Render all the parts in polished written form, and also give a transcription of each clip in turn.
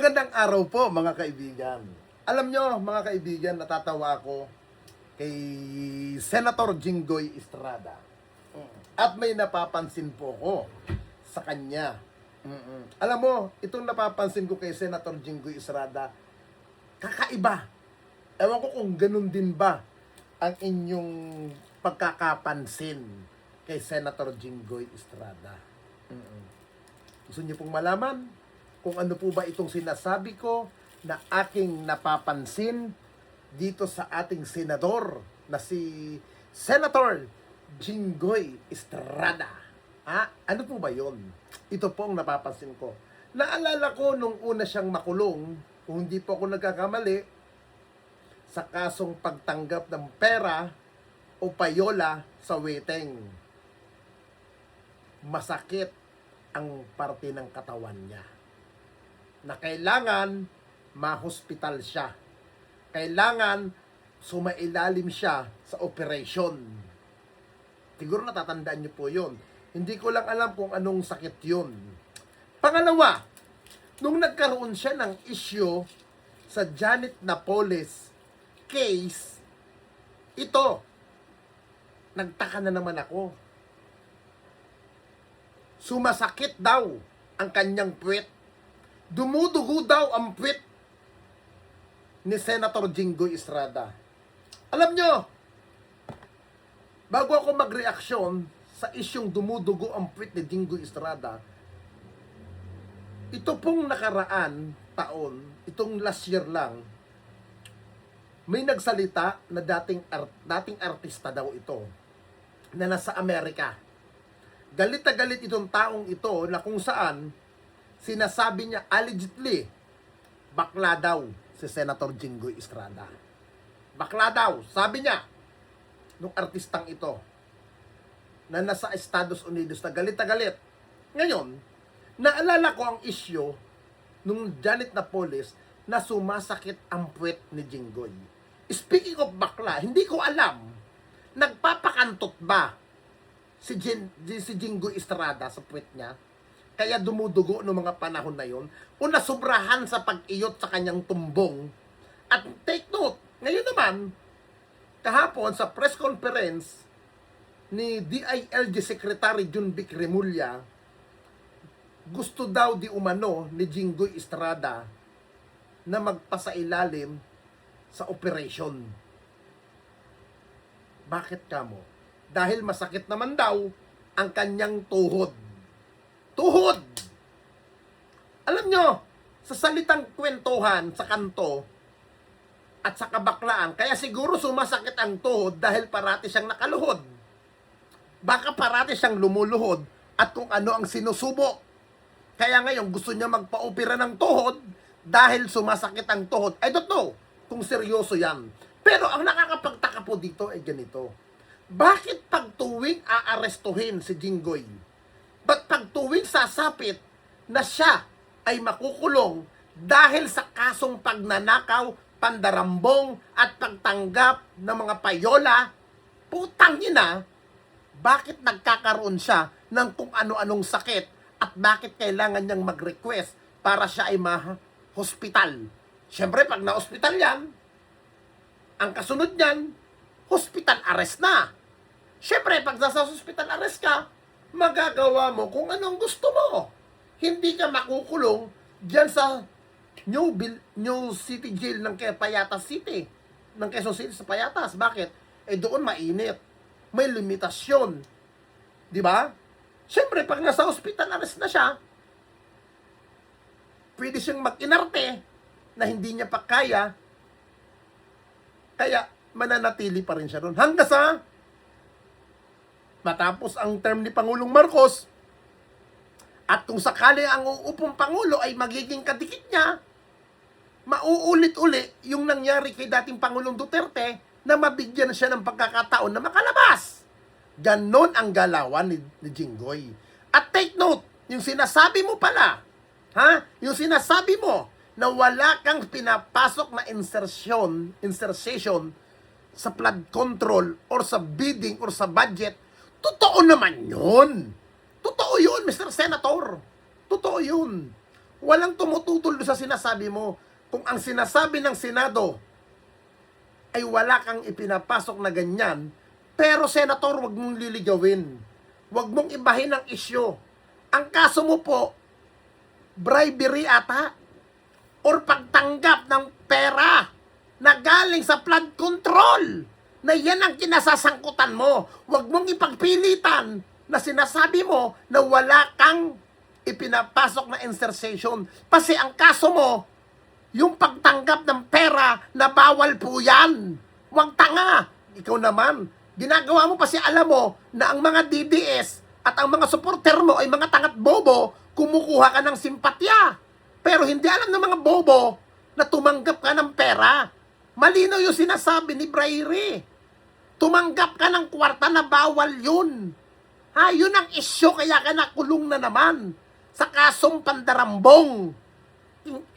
Magandang araw po mga kaibigan. Alam nyo mga kaibigan, natatawa ako kay Senator Jinggoy Estrada. At may napapansin po ko sa kanya. Alam mo, itong napapansin ko kay Senator Jinggoy Estrada, kakaiba. Ewan ko kung ganun din ba ang inyong pagkakapansin kay Senator Jinggoy Estrada. Gusto niyo pong malaman kung ano po ba itong sinasabi ko na aking napapansin dito sa ating senador na si Senator Jinggoy Estrada. Ano po ba yon? Ito po ang napapansin ko. Naalala ko nung una siyang makulong, kung hindi po ako nagkakamali, sa kasong pagtanggap ng pera o payola sa weteng. Masakit ang parte ng katawan niya na kailangan ma-hospital siya. Kailangan sumailalim siya sa operation. Siguro natatandaan niyo po yun. Hindi ko lang alam kung anong sakit yun. Pangalawa, nung nagkaroon siya ng issue sa Janet Napoles case, ito, nagtaka na naman ako. Sumasakit daw ang kanyang puwet. Dumudugo daw ang puwet ni Senator Jinggoy Estrada. Alam nyo, bago ako magreaksyon sa isyong dumudugo ang puwet ni Jinggoy Estrada, ito pong nakaraan taon, itong last year lang, may nagsalita na dating artista daw ito na nasa Amerika. Galit na galit itong taong ito na kung saan sinasabi niya allegedly bakla daw si Senator Jinggoy Estrada. Bakla daw, sabi niya nung artistang ito na nasa Estados Unidos na galit na galit. Ngayon, naalala ko ang issue nung Janet Napoles na sumasakit ang puwet ni Jinggoy. Speaking of bakla, hindi ko alam, nagpapakantot ba si Jinggoy Estrada sa puwet niya? Kaya dumudugo noong mga panahon na yon, o nasubrahan sa pag-iyot sa kanyang tumbong. At take note, ngayon naman, kahapon sa press conference ni DILG Secretary Junvic Remulla, gusto daw di umano ni Jinggoy Estrada na magpasailalim sa operation. Bakit kamo? Dahil masakit naman daw ang kanyang tuhod. Tuhod! Alam nyo, sa salitang kwentuhan sa kanto at sa kabaklaan, kaya siguro sumasakit ang tuhod dahil parati siyang nakaluhod. Baka parati siyang lumuluhod at kung ano ang sinusubo. Kaya ngayon gusto niya magpa-opera ng tuhod dahil sumasakit ang tuhod. I don't know kung seryoso yan. Pero ang nakakapagtaka po dito ay ganito. Bakit pag tuwing aarestuhin si Jinggoy, ba't pag tuwing sasapit na siya ay makukulong dahil sa kasong pagnanakaw, pandarambong at pagtanggap ng mga payola, putang ina, bakit nagkakaroon siya ng kung ano-anong sakit at bakit kailangan niyang mag-request para siya ay ma-hospital? Siyempre, pag na-hospital yan, ang kasunod niyan, hospital arrest na. Siyempre, pag nasa hospital arrest ka, magagawa mo kung anong gusto mo. Hindi ka makukulong dyan sa New City Jail ng Payatas City. Ng Quezon City sa Payatas. Bakit? Doon mainit. May limitasyon. Di ba? Siyempre, pag nasa hospital arrest na siya, pwede siyang mag-inarte na hindi niya pa kaya. Kaya, mananatili pa rin siya doon. Hanggang sa matapos ang term ni Pangulong Marcos, at kung sakali ang uupong Pangulo ay magiging kadikit niya, mauulit-uli yung nangyari kay dating Pangulong Duterte na mabigyan siya ng pagkakataon na makalabas. Ganon ang galawan ni Jinggoy. At take note, yung sinasabi mo pala, yung sinasabi mo na wala kang pinapasok na insertion sa flood control or sa bidding or sa budget, totoo naman yun. Totoo yun, Mr. Senator. Totoo yun. Walang tumututol doon sa sinasabi mo. Kung ang sinasabi ng Senado ay wala kang ipinapasok na ganyan, pero Senator, wag mong liligawin. Wag mong ibahin ang isyo. Ang kaso mo po, bribery ata or pagtanggap ng pera na galing sa flood control, na yan ang kinasasangkutan mo. Huwag mong ipagpilitan na sinasabi mo na wala kang ipinapasok na insertion. Kasi ang kaso mo, yung pagtanggap ng pera na bawal po yan. Huwag tanga. Ikaw naman, ginagawa mo kasi alam mo na ang mga DDS at ang mga supporter mo ay mga tangat bobo, kumukuha ka ng simpatya. Pero hindi alam ng mga bobo na tumanggap ka ng pera. Malinaw yung sinasabi ni Brayre. Tumanggap ka ng kwarta na bawal yun. Ha, yun ang isyo, kaya ka nakulong na naman sa kasong pandarambong.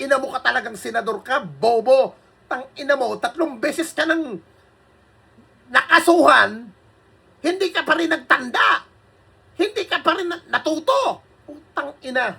Ina mo ka talagang senador ka, bobo. Tang ina mo, 3 beses ka nang nakasuhan, hindi ka pa rin nagtanda. Hindi ka pa rin natuto. Putang ina.